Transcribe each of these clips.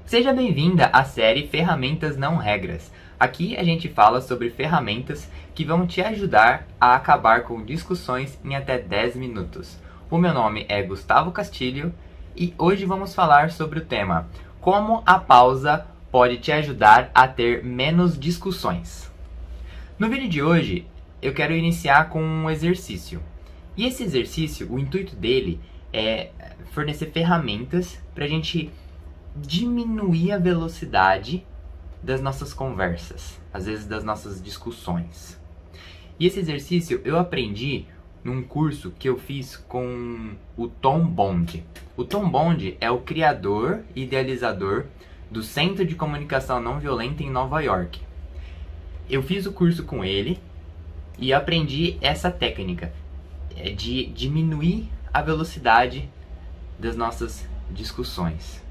Seja bem-vinda à série Ferramentas Não Regras. Aqui a gente fala sobre ferramentas que vão te ajudar a acabar com discussões em até 10 minutos. O meu nome é Gustavo Castilho e hoje vamos falar sobre o tema Como a pausa pode te ajudar a ter menos discussões. No vídeo de hoje eu quero iniciar com um exercício. E esse exercício, o intuito dele é fornecer ferramentas para a gente diminuir a velocidade das nossas conversas, às vezes das nossas discussões. E esse exercício eu aprendi num curso que eu fiz com o Tom Bond. O Tom Bond é o criador e idealizador do Centro de Comunicação Não Violenta em Nova York. Eu fiz o curso com ele e aprendi essa técnica de diminuir a velocidade das nossas discussões.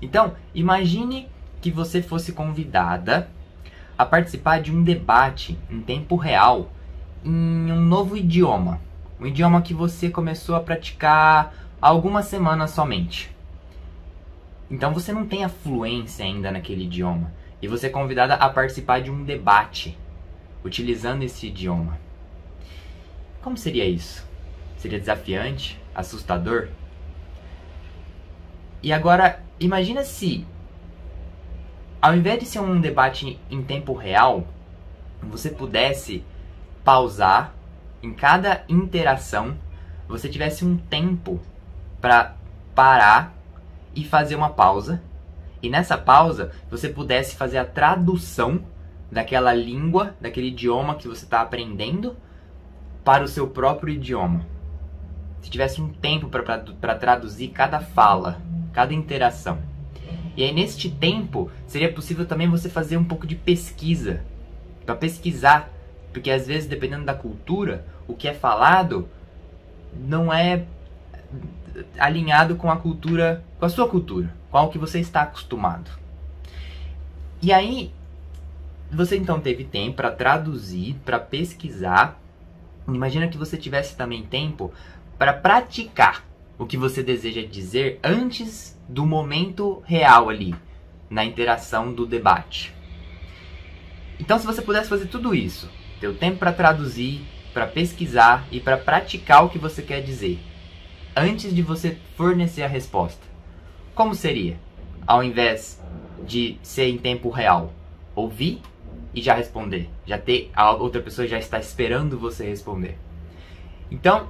Então, imagine que você fosse convidada a participar de um debate em tempo real em um novo idioma. Um idioma que você começou a praticar há algumas semanas somente. Então você não tem a fluência ainda naquele idioma. E você é convidada a participar de um debate utilizando esse idioma. Como seria isso? Seria desafiante? Assustador? E agora, imagina se, ao invés de ser um debate em tempo real, você pudesse pausar em cada interação, você tivesse um tempo para parar e fazer uma pausa, e nessa pausa você pudesse fazer a tradução daquela língua, daquele idioma que você está aprendendo para o seu próprio idioma. Se tivesse um tempo para traduzir cada fala, cada interação. E aí neste tempo seria possível também você fazer um pouco de pesquisa, para pesquisar, porque às vezes dependendo da cultura, o que é falado não é alinhado com a cultura, com a sua cultura, com o que você está acostumado. E aí você então teve tempo para traduzir, para pesquisar. Imagina que você tivesse também tempo para praticar o que você deseja dizer antes do momento real ali, na interação do debate. Então, se você pudesse fazer tudo isso, ter o tempo para traduzir, para pesquisar e para praticar o que você quer dizer, antes de você fornecer a resposta, como seria? Ao invés de ser em tempo real, ouvir e já responder, já ter a outra pessoa já está esperando você responder. Então,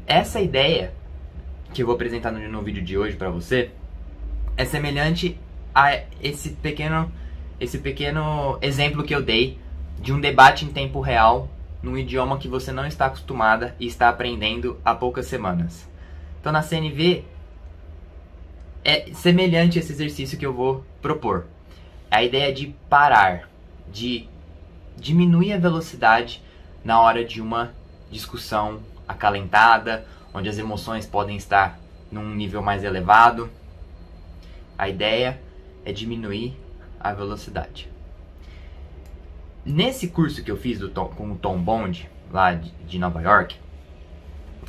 essa ideia que eu vou apresentar no vídeo de hoje para você é semelhante a esse pequeno exemplo que eu dei de um debate em tempo real num idioma que você não está acostumada e está aprendendo há poucas semanas. Então, na CNV é semelhante a esse exercício que eu vou propor. A ideia de parar, de diminuir a velocidade na hora de uma discussão acalentada, onde as emoções podem estar num nível mais elevado. A ideia é diminuir a velocidade. Nesse curso que eu fiz com o Tom Bond, lá de Nova York,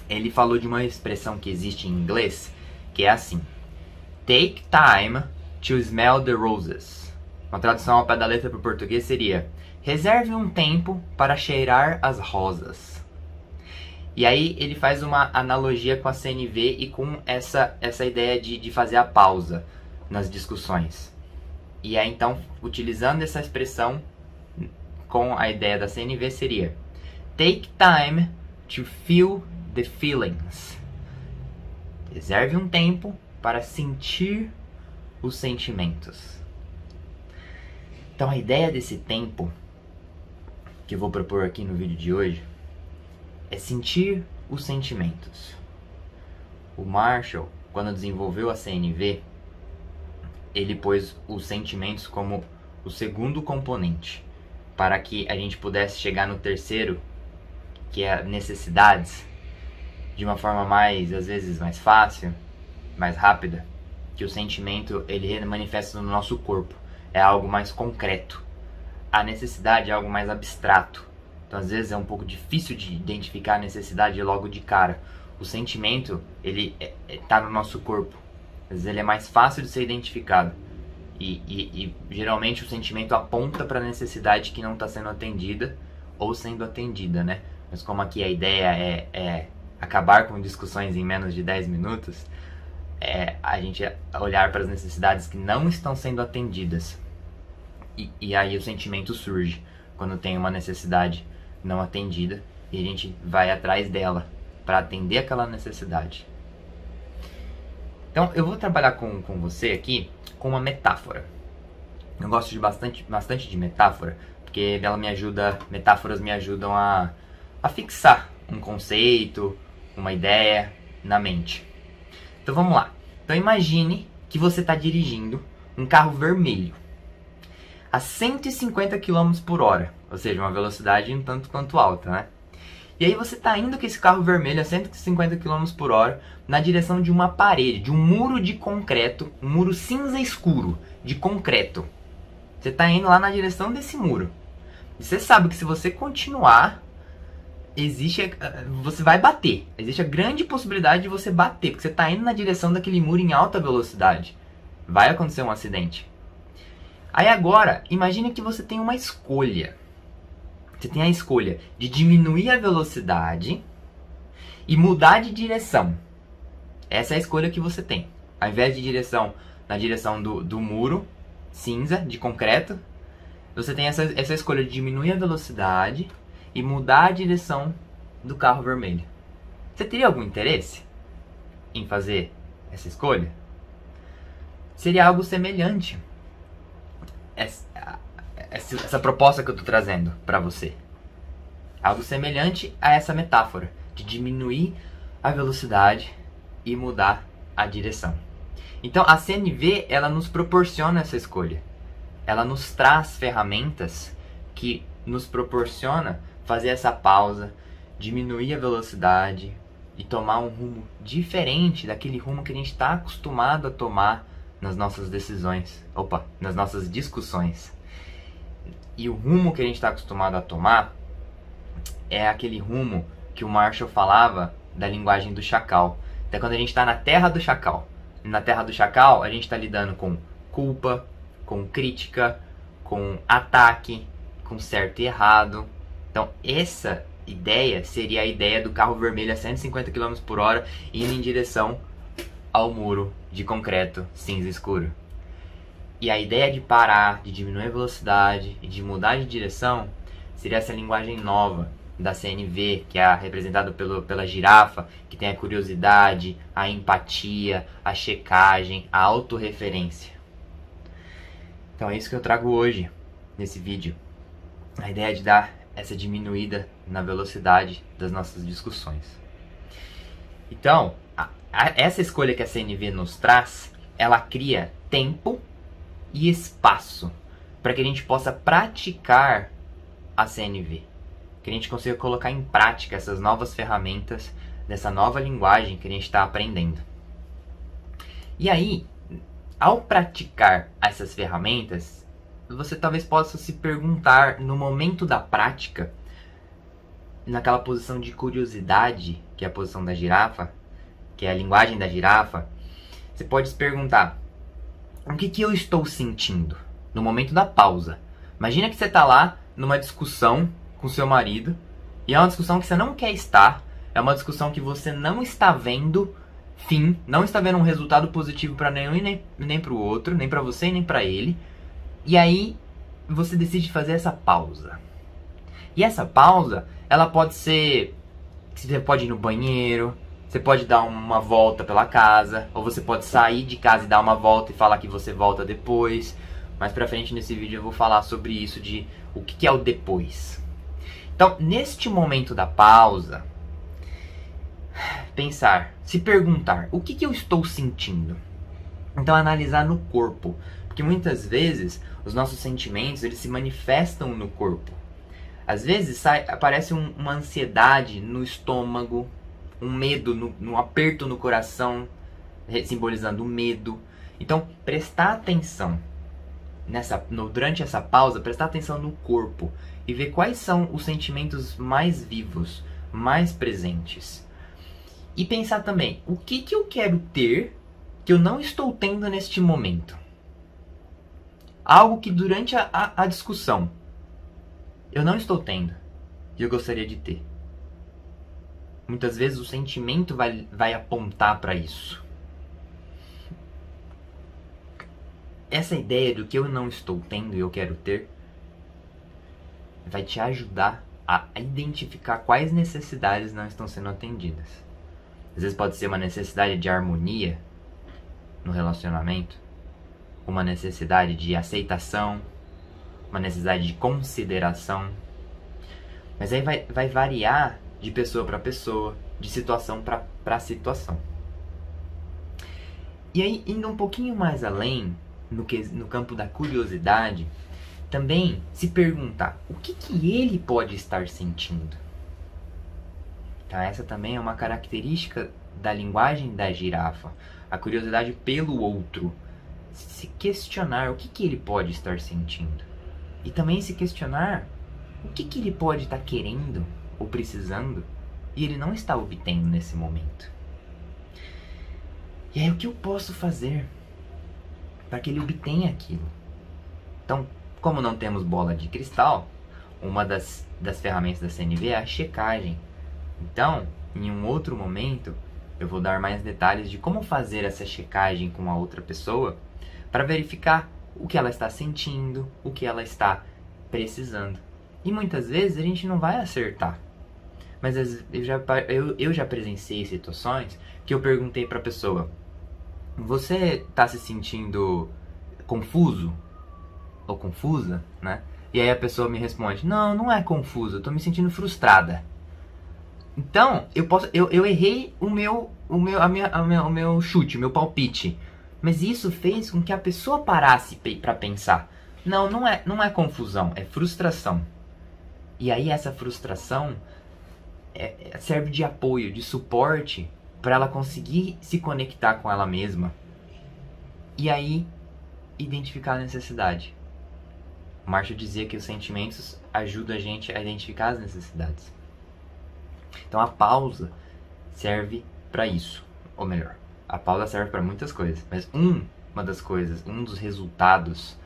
ele falou de uma expressão que existe em inglês, que é assim: Take time to smell the roses. Uma tradução ao pé da letra para o português seria: reserve um tempo para cheirar as rosas. E aí ele faz uma analogia com a CNV e com essa ideia de fazer a pausa nas discussões. E aí então, utilizando essa expressão com a ideia da CNV seria: Take time to feel the feelings. Reserve um tempo para sentir os sentimentos. Então a ideia desse tempo que eu vou propor aqui no vídeo de hoje é sentir os sentimentos. O Marshall, quando desenvolveu a CNV, ele pôs os sentimentos como o segundo componente, para que a gente pudesse chegar no terceiro, que é necessidades, de uma forma mais, às vezes, mais fácil, mais rápida, que o sentimento ele manifesta no nosso corpo, é algo mais concreto. A necessidade é algo mais abstrato. Então, às vezes, é um pouco difícil de identificar a necessidade logo de cara. O sentimento, ele está no nosso corpo. Às vezes, ele é mais fácil de ser identificado. E geralmente o sentimento aponta para a necessidade que não está sendo atendida ou sendo atendida, né? Mas como aqui a ideia é acabar com discussões em menos de 10 minutos, a gente olhar para as necessidades que não estão sendo atendidas. E aí o sentimento surge quando tem uma necessidade não atendida e a gente vai atrás dela para atender aquela necessidade. Então eu vou trabalhar com você aqui com uma metáfora. Eu gosto de bastante de metáfora, porque metáforas me ajudam a fixar um conceito, uma ideia na mente. Então vamos lá. Então imagine que você está dirigindo um carro vermelho a 150 km por hora, ou seja, uma velocidade um tanto quanto alta, né? E aí você está indo com esse carro vermelho a 150 km por hora na direção de uma parede, de um muro de concreto, um muro cinza escuro de concreto. Você está indo lá na direção desse muro. E você sabe que se você continuar, você vai bater. Existe a grande possibilidade de você bater, porque você está indo na direção daquele muro em alta velocidade. Vai acontecer um acidente. Aí agora, imagine que você tem uma escolha. Você tem a escolha de diminuir a velocidade e mudar de direção. Essa é a escolha que você tem. Ao invés de na direção do muro cinza, de concreto, você tem essa escolha de diminuir a velocidade e mudar a direção do carro vermelho. Você teria algum interesse em fazer essa escolha? Seria algo semelhante essa proposta que eu estou trazendo para você. Algo semelhante a essa metáfora de diminuir a velocidade e mudar a direção. Então a CNV, ela nos proporciona essa escolha. Ela nos traz ferramentas que nos proporciona fazer essa pausa, diminuir a velocidade e tomar um rumo diferente daquele rumo que a gente está acostumado a tomar nas nossas decisões, nas nossas discussões. E o rumo que a gente está acostumado a tomar é aquele rumo que o Marshall falava da linguagem do chacal. Até quando a gente está na terra do chacal. Na terra do chacal, a gente está lidando com culpa, com crítica, com ataque, com certo e errado. Então essa ideia seria a ideia do carro vermelho a 150 km por hora indo em direção ao muro de concreto cinza escuro. E a ideia de parar, de diminuir a velocidade e de mudar de direção seria essa linguagem nova da CNV, que é representada pela girafa, que tem a curiosidade, a empatia, a checagem, a autorreferência. Então é isso que eu trago hoje nesse vídeo. A ideia de dar essa diminuída na velocidade das nossas discussões. Então, essa escolha que a CNV nos traz, ela cria tempo e espaço para que a gente possa praticar a CNV. Que a gente consiga colocar em prática essas novas ferramentas dessa nova linguagem que a gente está aprendendo. E aí, ao praticar essas ferramentas, você talvez possa se perguntar no momento da prática, naquela posição de curiosidade, que é a posição da girafa, que é a linguagem da girafa, você pode se perguntar: o que eu estou sentindo no momento da pausa? Imagina que você está lá numa discussão com seu marido, e é uma discussão que você não quer estar, é uma discussão que você não está vendo fim, não está vendo um resultado positivo para nenhum e nem para o outro, nem para você e nem para ele, e aí você decide fazer essa pausa. E essa pausa, ela pode ser, você pode ir no banheiro, você pode dar uma volta pela casa, ou você pode sair de casa e dar uma volta e falar que você volta depois. Mais pra frente nesse vídeo eu vou falar sobre isso, de o que é o depois. Então, neste momento da pausa, pensar, se perguntar, o que eu estou sentindo? Então, analisar no corpo, porque muitas vezes os nossos sentimentos, eles se manifestam no corpo. Às vezes aparece uma ansiedade no estômago, um medo, no aperto no coração, simbolizando o medo. Então, prestar atenção durante essa pausa, prestar atenção no corpo e ver quais são os sentimentos mais vivos, mais presentes. E pensar também, o que eu quero ter que eu não estou tendo neste momento? algo que durante a discussão eu não estou tendo e eu gostaria de ter. Muitas vezes o sentimento vai apontar para isso. Essa ideia do que eu não estou tendo e eu quero ter vai te ajudar a identificar quais necessidades não estão sendo atendidas. Às vezes pode ser uma necessidade de harmonia no relacionamento, uma necessidade de aceitação, uma necessidade de consideração. Mas aí vai variar de pessoa para pessoa, de situação para situação. E aí, indo um pouquinho mais além, no campo da curiosidade, também se perguntar o que ele pode estar sentindo. Então essa também é uma característica da linguagem da girafa, a curiosidade pelo outro. Se questionar o que ele pode estar sentindo. E também se questionar o que ele pode estar querendo ou precisando e ele não está obtendo nesse momento. E aí o que eu posso fazer para que ele obtenha aquilo? Então, como não temos bola de cristal, uma das ferramentas da CNV é a checagem. Então, em um outro momento, eu vou dar mais detalhes de como fazer essa checagem com a outra pessoa para verificar o que ela está sentindo, o que ela está precisando. E muitas vezes a gente não vai acertar. Mas eu já presenciei situações que eu perguntei para a pessoa: você está se sentindo confuso? Ou confusa, né? E aí a pessoa me responde: não é confuso, eu tô me sentindo frustrada. Então, eu errei o meu chute, o meu palpite. Mas isso fez com que a pessoa parasse para pensar. Não é confusão, é frustração. E aí essa frustração serve de apoio, de suporte para ela conseguir se conectar com ela mesma. E aí identificar a necessidade. O Marshall dizia que os sentimentos ajudam a gente a identificar as necessidades. Então a pausa serve para isso. Ou melhor, a pausa serve para muitas coisas. Mas uma das coisas, um dos resultados,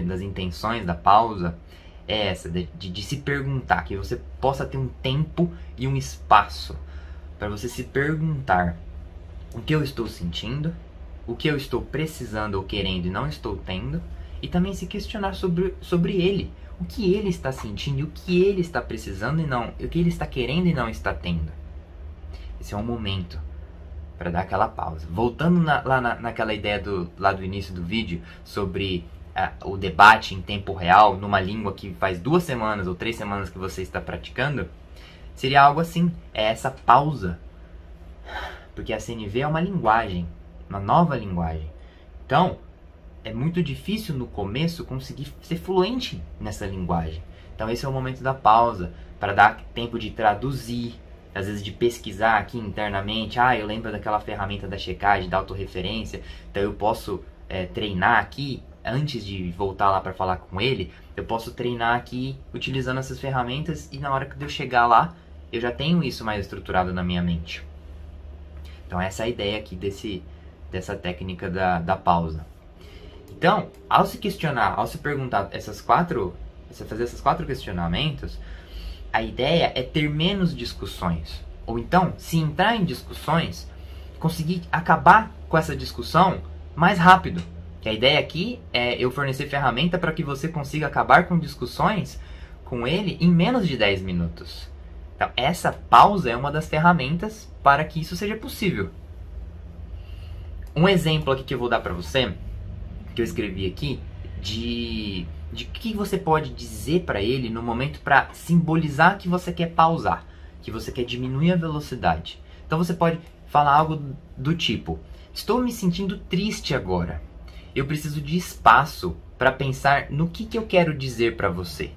das intenções da pausa é essa, de se perguntar, que você possa ter um tempo e um espaço para você se perguntar o que eu estou sentindo, o que eu estou precisando ou querendo e não estou tendo, e também se questionar sobre ele, o que ele está sentindo, o que ele está precisando e não, o que ele está querendo e não está tendo. Esse é um momento para dar aquela pausa. Voltando naquela ideia lá do início do vídeo sobre o debate em tempo real, numa língua que faz 2 semanas ou 3 semanas que você está praticando, seria algo assim, é essa pausa. Porque a CNV é uma linguagem, uma nova linguagem. Então, é muito difícil no começo conseguir ser fluente nessa linguagem. Então esse é o momento da pausa, para dar tempo de traduzir, às vezes de pesquisar aqui internamente. Eu lembro daquela ferramenta da checagem, da autorreferência, então eu posso treinar aqui, antes de voltar lá para falar com ele, eu posso treinar aqui utilizando essas ferramentas e na hora que eu chegar lá, eu já tenho isso mais estruturado na minha mente. Então essa é a ideia aqui dessa técnica da pausa. Então, ao se questionar, ao se perguntar você fazer esses 4 questionamentos, a ideia é ter menos discussões. Ou então, se entrar em discussões, conseguir acabar com essa discussão mais rápido. Que a ideia aqui é eu fornecer ferramenta para que você consiga acabar com discussões com ele em menos de 10 minutos. Então, essa pausa é uma das ferramentas para que isso seja possível. Um exemplo aqui que eu vou dar para você, que eu escrevi aqui, de que você pode dizer para ele no momento para simbolizar que você quer pausar, que você quer diminuir a velocidade. Então você pode falar algo do tipo: estou me sentindo triste agora. Eu preciso de espaço para pensar no que eu quero dizer para você.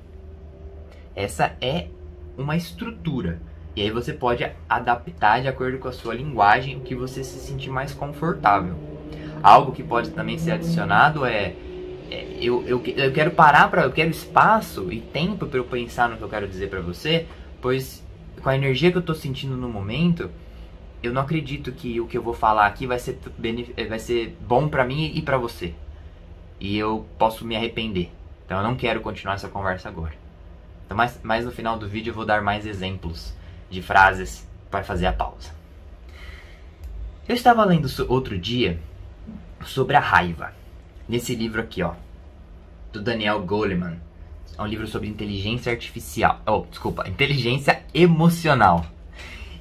Essa é uma estrutura. E aí você pode adaptar de acordo com a sua linguagem o que você se sentir mais confortável. Algo que pode também ser adicionado eu quero eu quero espaço e tempo para eu pensar no que eu quero dizer para você, pois com a energia que eu estou sentindo no momento, eu não acredito que o que eu vou falar aqui vai ser bom para mim e para você. e eu posso me arrepender. Então eu não quero continuar essa conversa agora. Então, mais no final do vídeo eu vou dar mais exemplos de frases para fazer a pausa. Eu estava lendo outro dia sobre a raiva. Nesse livro aqui, ó, do Daniel Goleman. É um livro sobre inteligência artificial. Inteligência emocional.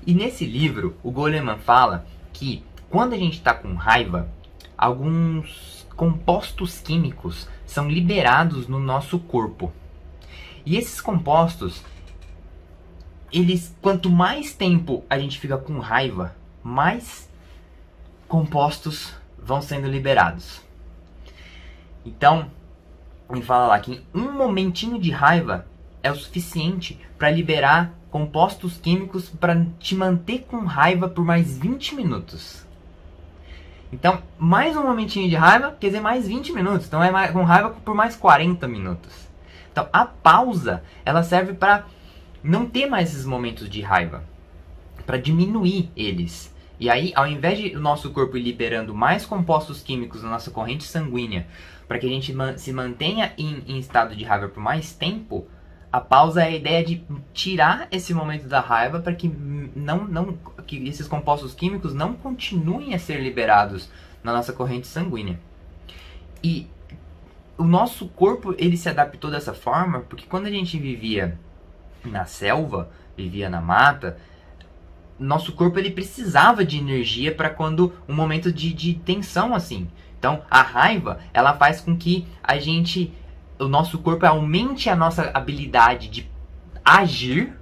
E nesse livro, o Goleman fala que quando a gente está com raiva, alguns compostos químicos são liberados no nosso corpo. E esses compostos, quanto mais tempo a gente fica com raiva, mais compostos vão sendo liberados. Então, ele fala lá que um momentinho de raiva é o suficiente para liberar compostos químicos para te manter com raiva por mais 20 minutos. Então, mais um momentinho de raiva quer dizer mais 20 minutos. Então, com raiva por mais 40 minutos. Então, a pausa, ela serve para não ter mais esses momentos de raiva. Para diminuir eles. E aí, ao invés de o nosso corpo ir liberando mais compostos químicos na nossa corrente sanguínea, para que a gente se mantenha em estado de raiva por mais tempo, a pausa é a ideia de tirar esse momento da raiva para que que esses compostos químicos não continuem a ser liberados na nossa corrente sanguínea. E o nosso corpo, ele se adaptou dessa forma porque quando a gente vivia na selva, vivia na mata, nosso corpo ele precisava de energia para quando um momento de tensão assim. Então, a raiva, ela faz com que o nosso corpo aumente a nossa habilidade de agir,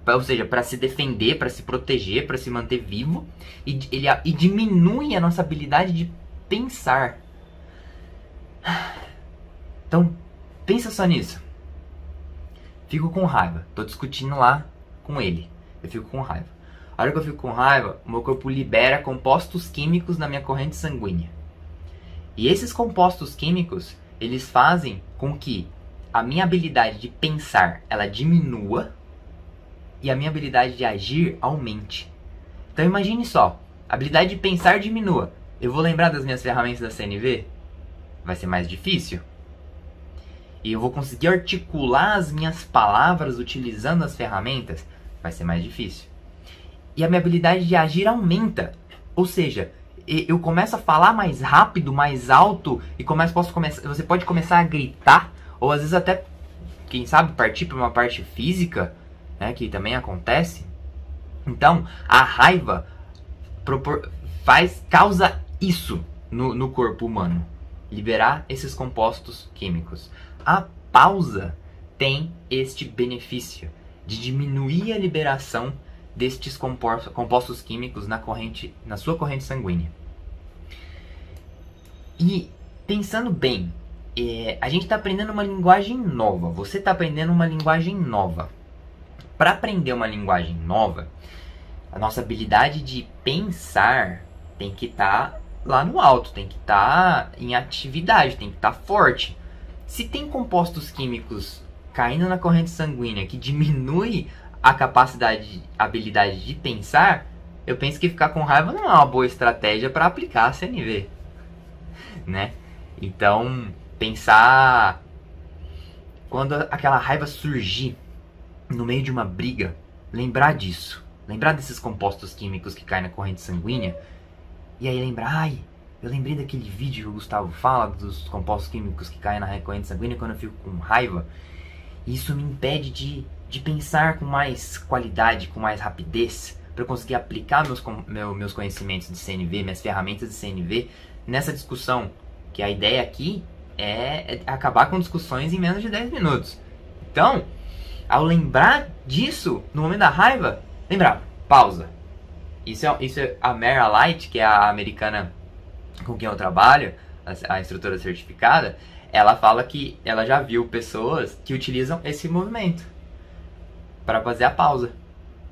ou seja, para se defender, para se proteger, para se manter vivo, e diminui a nossa habilidade de pensar. Então, pensa só nisso. Fico com raiva, tô discutindo lá com ele, eu fico com raiva. A hora que eu fico com raiva, o meu corpo libera compostos químicos na minha corrente sanguínea. E esses compostos químicos, eles fazem com que a minha habilidade de pensar, ela diminua e a minha habilidade de agir aumente. Então imagine só, a habilidade de pensar diminua. Eu vou lembrar das minhas ferramentas da CNV? Vai ser mais difícil. E eu vou conseguir articular as minhas palavras utilizando as ferramentas? Vai ser mais difícil. E a minha habilidade de agir aumenta. Ou seja, eu começo a falar mais rápido, mais alto, e você pode começar a gritar, ou às vezes até, quem sabe, partir para uma parte física, né, que também acontece. Então, a raiva causa isso no corpo humano. Liberar esses compostos químicos. A pausa tem este benefício de diminuir a liberação destes compostos químicos na sua corrente sanguínea. E pensando bem, a gente está aprendendo uma linguagem nova. Você está aprendendo uma linguagem nova. Para aprender uma linguagem nova, a nossa habilidade de pensar tem que estar lá no alto, tem que estar em atividade, tem que estar forte. Se tem compostos químicos caindo na corrente sanguínea que diminui a habilidade de pensar, eu penso que ficar com raiva não é uma boa estratégia para aplicar a CNV, né? Então, pensar quando aquela raiva surgir no meio de uma briga, lembrar disso, lembrar desses compostos químicos que caem na corrente sanguínea, e aí lembrar, eu lembrei daquele vídeo que o Gustavo fala dos compostos químicos que caem na corrente sanguínea quando eu fico com raiva. Isso me impede de pensar com mais qualidade, com mais rapidez, para eu conseguir aplicar meus conhecimentos de CNV, minhas ferramentas de CNV nessa discussão. Que a ideia aqui é acabar com discussões em menos de 10 minutos. Então, ao lembrar disso, no momento da raiva, lembrar, pausa. Isso é a Mara Light, que é a americana com quem eu trabalho, a instrutora certificada, ela fala que ela já viu pessoas que utilizam esse movimento para fazer a pausa.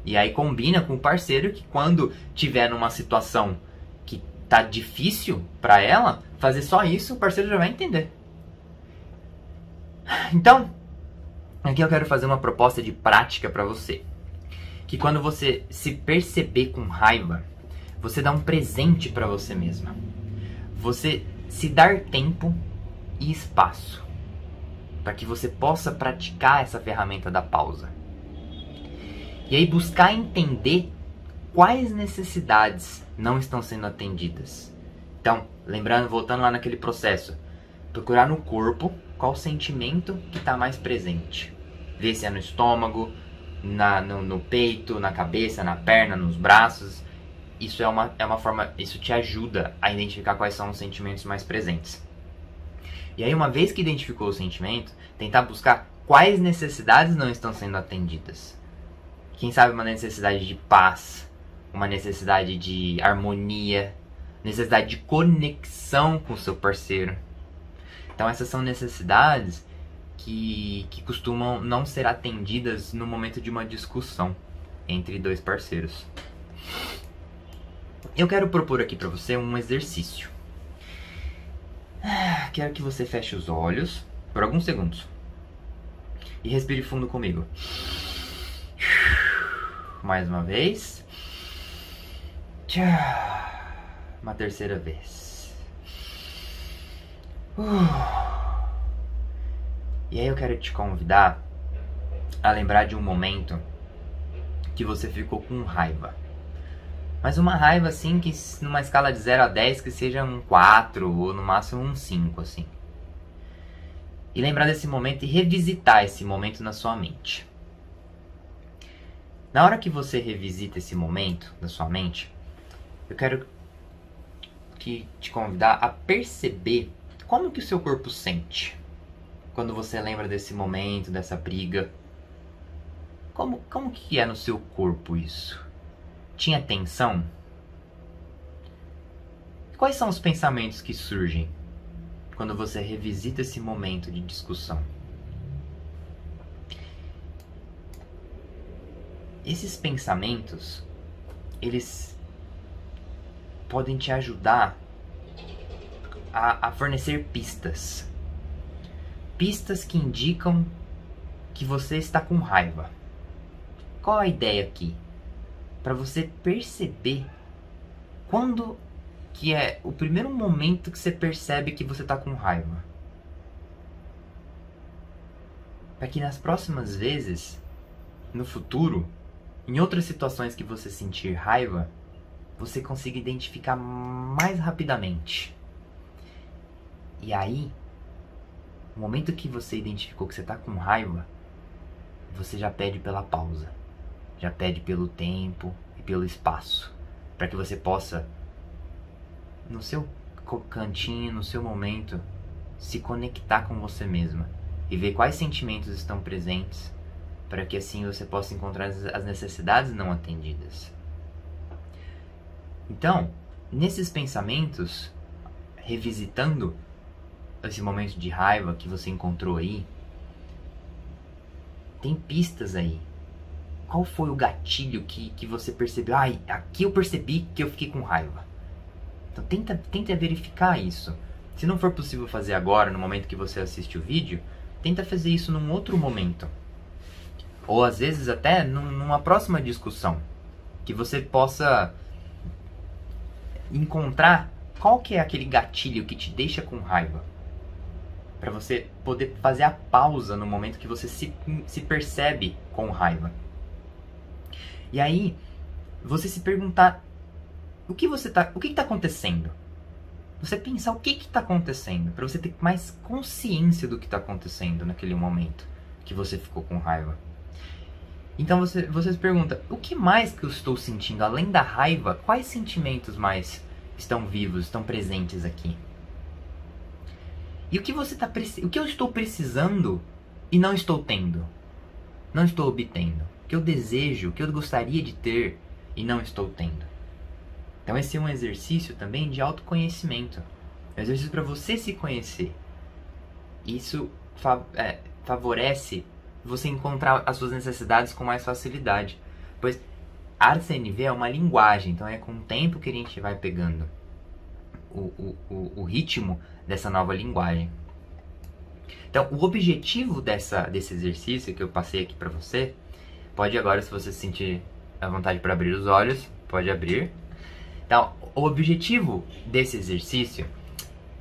E aí combina com o parceiro que quando tiver numa situação que tá difícil para ela, fazer só isso, o parceiro já vai entender. Então, aqui eu quero fazer uma proposta de prática para você. Que quando você se perceber com raiva, você dá um presente para você mesma. Você se dar tempo e espaço, para que você possa praticar essa ferramenta da pausa. E aí buscar entender quais necessidades não estão sendo atendidas. Então, lembrando, voltando lá naquele processo, procurar no corpo qual sentimento que está mais presente. Ver se é no estômago, no peito, na cabeça, na perna, nos braços. Isso é uma forma, isso te ajuda a identificar quais são os sentimentos mais presentes. E aí, uma vez que identificou o sentimento, tentar buscar quais necessidades não estão sendo atendidas. Quem sabe uma necessidade de paz, uma necessidade de harmonia, necessidade de conexão com o seu parceiro. Então essas são necessidades que costumam não ser atendidas no momento de uma discussão entre dois parceiros. Eu quero propor aqui para você um exercício. Quero que você feche os olhos por alguns segundos e respire fundo comigo. Mais uma vez. Uma terceira vez. E aí eu quero te convidar a lembrar de um momento que você ficou com raiva. Mas uma raiva assim que numa escala de 0 a 10 que seja um 4 ou no máximo um 5 assim. E lembrar desse momento e revisitar esse momento na sua mente. Na hora que você revisita esse momento na sua mente, eu quero te convidar a perceber como que o seu corpo sente quando você lembra desse momento, dessa briga. Como que é no seu corpo isso? Tinha tensão? Quais são os pensamentos que surgem quando você revisita esse momento de discussão? Esses pensamentos, eles podem te ajudar a fornecer pistas. Pistas que indicam que você está com raiva. Qual a ideia aqui? Para você perceber quando que é o primeiro momento que você percebe que você está com raiva. Para que nas próximas vezes, no futuro, em outras situações que você sentir raiva, você consiga identificar mais rapidamente. E aí, no momento que você identificou que você está com raiva, você já pede pela pausa. Já pede pelo tempo e pelo espaço. Para que você possa, no seu cantinho, no seu momento, se conectar com você mesma. E ver quais sentimentos estão presentes. Para que assim você possa encontrar as necessidades não atendidas. Então, nesses pensamentos, revisitando esse momento de raiva que você encontrou aí, tem pistas aí. Qual foi o gatilho que você percebeu? Aqui eu percebi que eu fiquei com raiva. Então tenta verificar isso. Se não for possível fazer agora, no momento que você assiste o vídeo, tenta fazer isso num outro momento. Ou às vezes até numa próxima discussão. Que você possa encontrar qual que é aquele gatilho que te deixa com raiva. Para você poder fazer a pausa no momento que você se percebe com raiva. E aí, você se perguntar o que está acontecendo? Você pensar o que está acontecendo, para você ter mais consciência do que está acontecendo naquele momento que você ficou com raiva. Então você se pergunta, o que mais que eu estou sentindo? Além da raiva, quais sentimentos mais estão vivos, estão presentes aqui? E o que eu estou precisando e não estou tendo? Não estou obtendo? O que eu desejo, o que eu gostaria de ter e não estou tendo? Então esse é um exercício também de autoconhecimento. É um exercício para você se conhecer. Isso favorece você encontrar as suas necessidades com mais facilidade. Pois a CNV é uma linguagem, então é com o tempo que a gente vai pegando o ritmo dessa nova linguagem. Então, o objetivo desse exercício que eu passei aqui para você, pode agora, se você sentir a vontade para abrir os olhos, pode abrir. Então, o objetivo desse exercício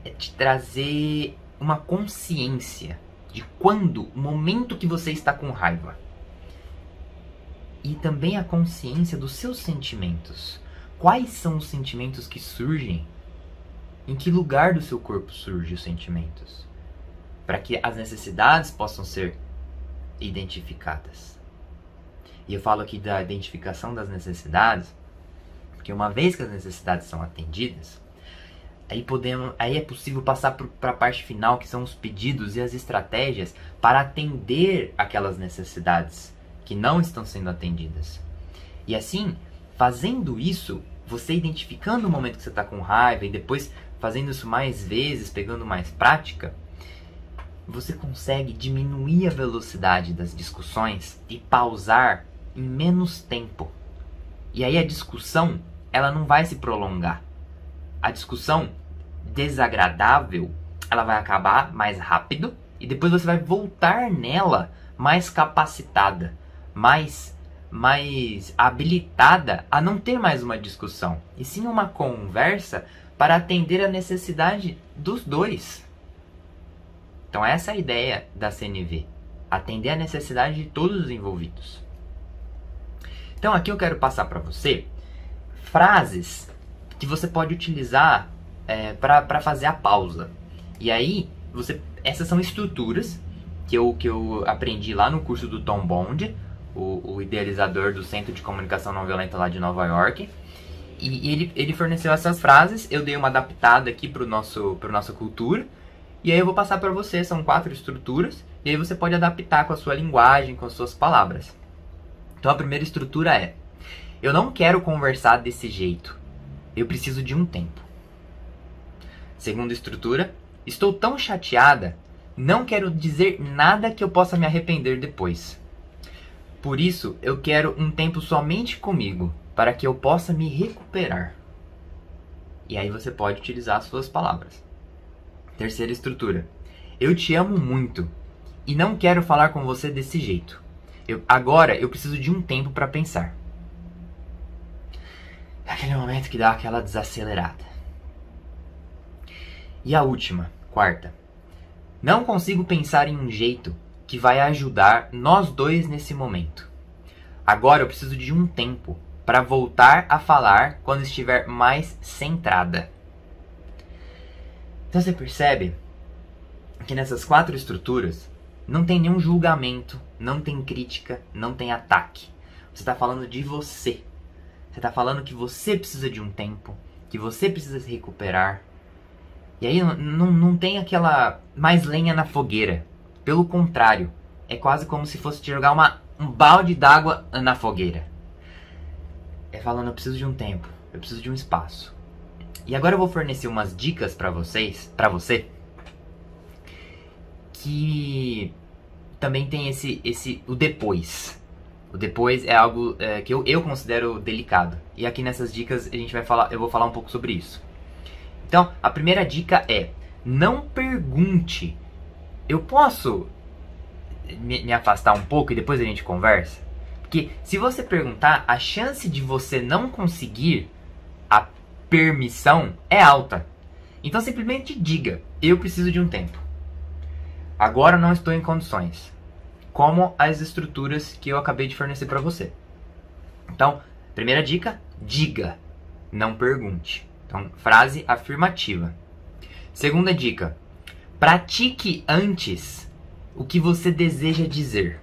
é te trazer uma consciência de quando, o momento que você está com raiva. E também a consciência dos seus sentimentos. Quais são os sentimentos que surgem? Em que lugar do seu corpo surgem os sentimentos? Para que as necessidades possam ser identificadas. E eu falo aqui da identificação das necessidades, porque uma vez que as necessidades são atendidas, aí é possível passar para a parte final, que são os pedidos e as estratégias para atender aquelas necessidades que não estão sendo atendidas. E assim, fazendo isso, você identificando o momento que você está com raiva e depois fazendo isso mais vezes, pegando mais prática, você consegue diminuir a velocidade das discussões e pausar em menos tempo. E aí a discussão, ela não vai se prolongar. A discussão desagradável, ela vai acabar mais rápido e depois você vai voltar nela mais capacitada, mais habilitada a não ter mais uma discussão, e sim uma conversa para atender a necessidade dos dois. Então essa é a ideia da CNV, atender a necessidade de todos os envolvidos. Então aqui eu quero passar para você frases que você pode utilizar para fazer a pausa. E aí, essas são estruturas que eu aprendi lá no curso do Tom Bond, o idealizador do Centro de Comunicação Não Violenta lá de Nova York. E ele forneceu essas frases, eu dei uma adaptada aqui para nossa cultura. E aí eu vou passar para você, são 4 estruturas, e aí você pode adaptar com a sua linguagem, com as suas palavras. Então a primeira estrutura é: eu não quero conversar desse jeito, eu preciso de um tempo. Segunda estrutura: estou tão chateada, não quero dizer nada que eu possa me arrepender depois. Por isso, eu quero um tempo somente comigo, para que eu possa me recuperar. E aí você pode utilizar as suas palavras. Terceira estrutura: eu te amo muito e não quero falar com você desse jeito. Agora eu preciso de um tempo para pensar. É aquele momento que dá aquela desacelerada. E a última, quarta: não consigo pensar em um jeito que vai ajudar nós dois nesse momento. Agora eu preciso de um tempo para voltar a falar quando estiver mais centrada. Então você percebe que nessas 4 estruturas não tem nenhum julgamento, não tem crítica, não tem ataque. Você está falando de você. Você está falando que você precisa de um tempo, que você precisa se recuperar. E aí não tem aquela mais lenha na fogueira. Pelo contrário, é quase como se fosse te jogar um balde d'água na fogueira. É falando, eu preciso de um tempo, eu preciso de um espaço. E agora eu vou fornecer umas dicas para você, que também tem o depois. O depois é algo que eu considero delicado. E aqui nessas dicas eu vou falar um pouco sobre isso. Então, a primeira dica é: não pergunte. Eu posso me afastar um pouco e depois a gente conversa? Porque se você perguntar, a chance de você não conseguir a permissão é alta. Então simplesmente diga: eu preciso de um tempo. Agora não estou em condições. Como as estruturas que eu acabei de fornecer para você. Então, primeira dica: diga, não pergunte. Então, frase afirmativa. Segunda dica: pratique antes o que você deseja dizer.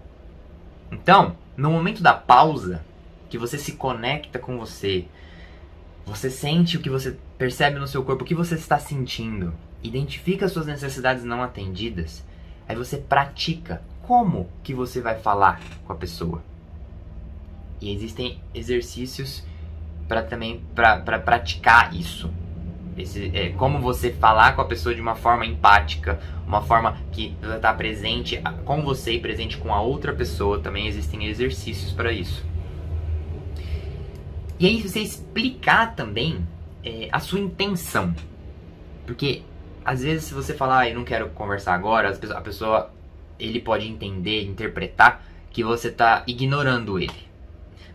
Então, no momento da pausa, que você se conecta com você sente o que você percebe no seu corpo, o que você está sentindo, identifica as suas necessidades não atendidas, aí você pratica como que você vai falar com a pessoa. E existem exercícios para praticar isso. Como você falar com a pessoa de uma forma empática, uma forma que ela está presente com você e presente com a outra pessoa. Também existem exercícios para isso. E aí você explicar também a sua intenção. Porque às vezes se você falar, eu não quero conversar agora, a pessoa, ele pode entender, interpretar que você está ignorando ele.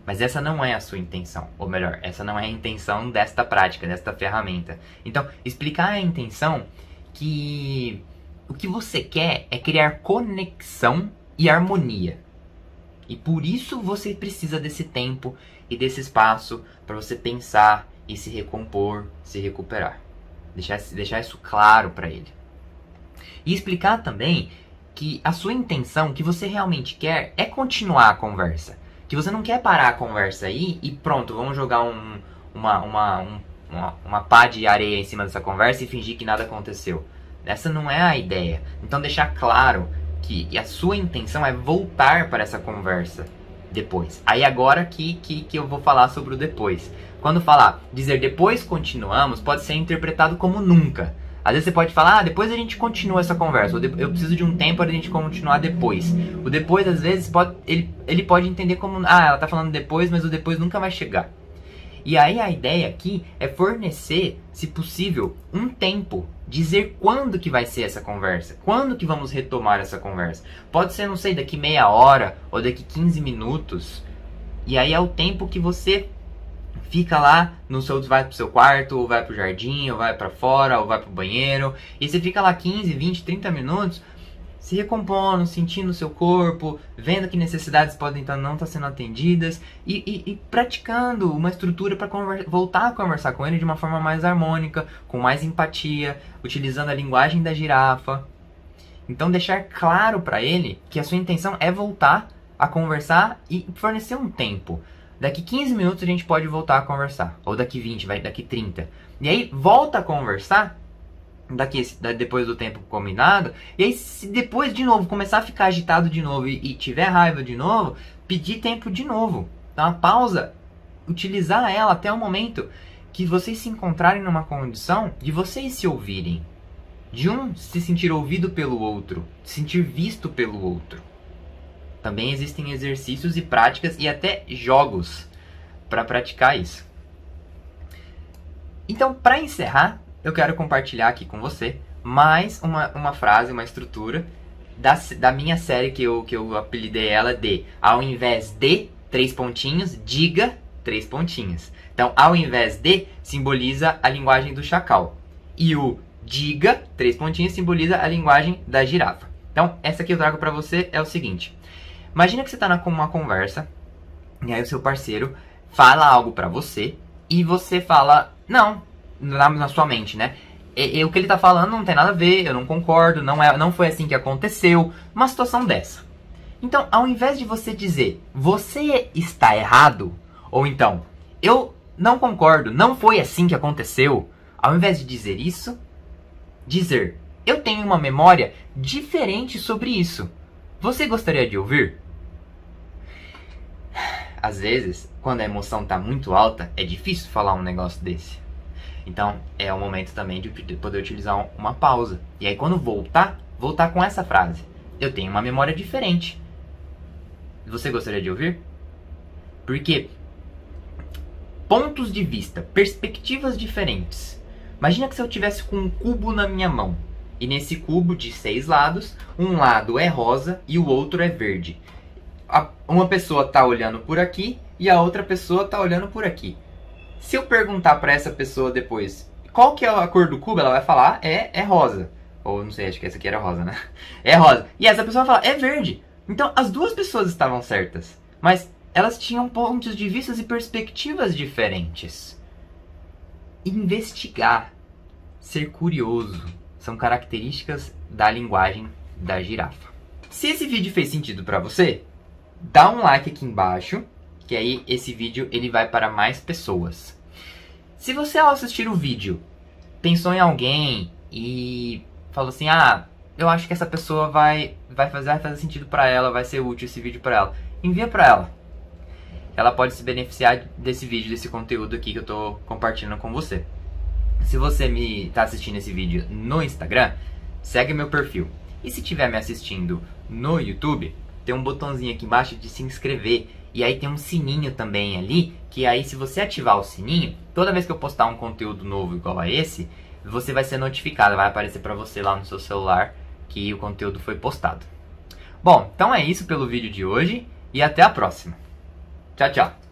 Mas essa não é a sua intenção. Ou melhor, essa não é a intenção desta prática, desta ferramenta. Então, explicar a intenção que O que você quer é criar conexão e harmonia. E por isso você precisa desse tempo e desse espaço para você pensar e se recompor, se recuperar. Deixar isso claro para ele. E explicar também que a sua intenção, que você realmente quer, é continuar a conversa. Que você não quer parar a conversa aí e pronto, vamos jogar uma pá de areia em cima dessa conversa e fingir que nada aconteceu. Essa não é a ideia. Então deixar claro que a sua intenção é voltar para essa conversa depois. Aí agora que eu vou falar sobre o depois. Quando falar, dizer depois continuamos, pode ser interpretado como nunca. Às vezes você pode falar, depois a gente continua essa conversa. Eu preciso de um tempo para a gente continuar depois. O depois, às vezes, ele pode entender como, ela tá falando depois, mas o depois nunca vai chegar. E aí a ideia aqui é fornecer, se possível, um tempo. Dizer quando que vai ser essa conversa. Quando que vamos retomar essa conversa. Pode ser, não sei, daqui meia hora ou daqui 15 minutos. E aí é o tempo que você fica lá, vai pro seu quarto, ou vai pro jardim, ou vai pra fora, ou vai pro banheiro. E você fica lá 15, 20, 30 minutos se recompondo, sentindo o seu corpo, vendo que necessidades podem não estar sendo atendidas e praticando uma estrutura para voltar a conversar com ele de uma forma mais harmônica, com mais empatia, utilizando a linguagem da girafa. Então deixar claro para ele que a sua intenção é voltar a conversar e fornecer um tempo. Daqui 15 minutos a gente pode voltar a conversar, ou daqui 20, daqui 30. E aí volta a conversar depois do tempo combinado, e aí se depois de novo começar a ficar agitado de novo e tiver raiva de novo, pedir tempo de novo, dar uma pausa, utilizar ela até o momento que vocês se encontrarem numa condição de vocês se ouvirem, de um se sentir ouvido pelo outro, se sentir visto pelo outro. Também existem exercícios e práticas e até jogos para praticar isso. Então, para encerrar, eu quero compartilhar aqui com você mais uma frase, uma estrutura da minha série que eu apelidei ela de ao invés de 3 pontinhos, diga 3 pontinhos. Então, ao invés de simboliza a linguagem do chacal. E o diga 3 pontinhos simboliza a linguagem da girafa. Então, essa que eu trago para você é o seguinte. Imagina que você está numa conversa e aí o seu parceiro fala algo para você e você fala, não, na sua mente, né? O que ele tá falando não tem nada a ver, eu não concordo, não foi assim que aconteceu, uma situação dessa. Então, ao invés de você dizer, você está errado, ou então, eu não concordo, não foi assim que aconteceu, ao invés de dizer isso, dizer, eu tenho uma memória diferente sobre isso. Você gostaria de ouvir? Às vezes, quando a emoção tá muito alta, é difícil falar um negócio desse. Então, é o momento também de poder utilizar uma pausa. E aí, quando voltar com essa frase. Eu tenho uma memória diferente. Você gostaria de ouvir? Porque pontos de vista, perspectivas diferentes. Imagina que se eu tivesse com um cubo na minha mão. E nesse cubo de 6 lados, um lado é rosa e o outro é verde. Uma pessoa está olhando por aqui e a outra pessoa está olhando por aqui. Se eu perguntar para essa pessoa depois qual que é a cor do cubo, ela vai falar é rosa. Ou não sei, acho que essa aqui era rosa, né? É rosa. E essa pessoa vai falar é verde. Então as duas pessoas estavam certas. Mas elas tinham pontos de vista e perspectivas diferentes. Investigar, ser curioso, são características da linguagem da girafa. Se esse vídeo fez sentido para você, dá um like aqui embaixo, que aí esse vídeo ele vai para mais pessoas. Se você ao assistir o vídeo pensou em alguém e falou assim, eu acho que essa pessoa vai fazer sentido para ela, vai ser útil esse vídeo para ela, envia para ela. Ela pode se beneficiar desse vídeo, desse conteúdo aqui que eu estou compartilhando com você. Se você está assistindo esse vídeo no Instagram, segue meu perfil. E se estiver me assistindo no YouTube, tem um botãozinho aqui embaixo de se inscrever. E aí tem um sininho também ali, que aí se você ativar o sininho, toda vez que eu postar um conteúdo novo igual a esse, você vai ser notificado, vai aparecer para você lá no seu celular que o conteúdo foi postado. Bom, então é isso pelo vídeo de hoje e até a próxima. Tchau, tchau.